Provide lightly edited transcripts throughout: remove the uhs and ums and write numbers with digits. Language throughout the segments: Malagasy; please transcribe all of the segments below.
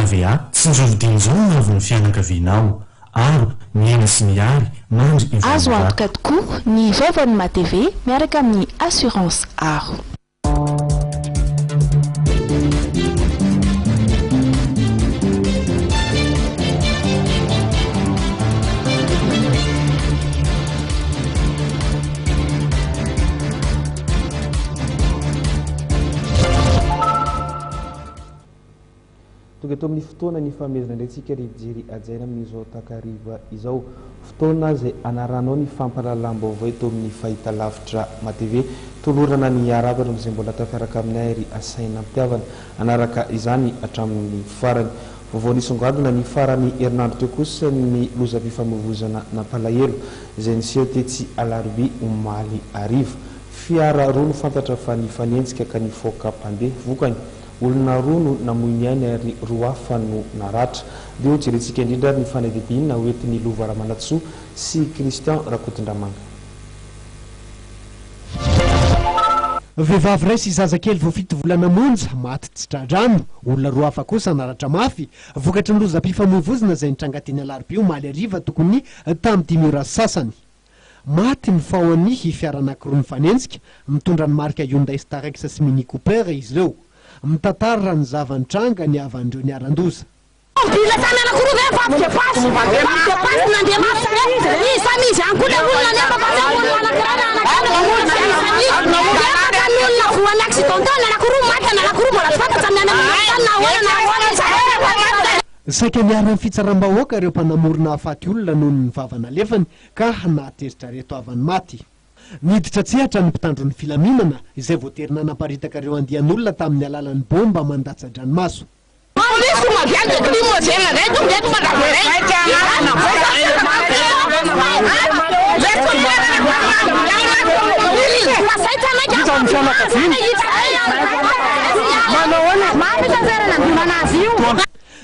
AVA tsinjorodinizao navy ny fianakavianao ary miaina sy miary mandry azo antoka tokoa ny vaovany MATV miaraka amin'ny assurance aro. Togetto amin'ny fotoana ny famezana ndraitsika rijery ajaina amin'izao takariva izao fotoana zay anaranao ny fampahalalam-baovao eto amin'ny fahitalavitra MATV tolorana ny arabana amin'izay mbola tafiaraka aminay ry asaina ampiavana anaraka izany hatramin'ny farany vaovao nisongadina ny farany herinandro teo kosa ny lozam-pifamoivoizana nampalahelo izay niseho tetsy alarobia omaly ariva fiara roa no fantatra fa ny fanentsika ka ny foka mpandeha vokany olona roa no namoiny any ary roa hafa no naratra dia jeretsika indrindra ary ny fanadibina hoentin'ny Lova Ramanatsoa sy Christian Rakotondramanga. Vehivavy iray sy zazakely vao fito volana monja maty tsy tradrano, olona roa hafa kosa naratra mafy vokatry ny lozam-pifamoivoizana izay nitrangatiny alarobia omaly ariva tokony tamin'ny 5 ora sasany. Maty ny fahoan'ny fiara anankiroa nifanenjika mitondra ny marika Hyundai Starex sy Mini Cooper izy ireo. Mitantara ny zavan-tranga ny avandreo ny aran-doza. Saika niara ny fitsaram-bahoaka ireo mpanamorona afaty olona noho ny vavana lefany ka nahateritra reto avany maty. Niditra tsehatra ny mpitandro ny filaminana izay voaterina namparitaka ireo andian'olona tamin'ny alalan'ny bomba mandatsa-dranomaso.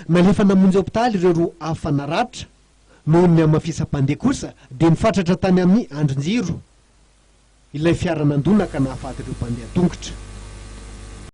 Nalefa namonjy hopitaly ireo roa hafa naratra noho ny amafisa-pandeha kosa dia nifatratra tany amin'ny andron-jiro ilay fiara nandona ka nahafaty ireo mpandeha tongotra.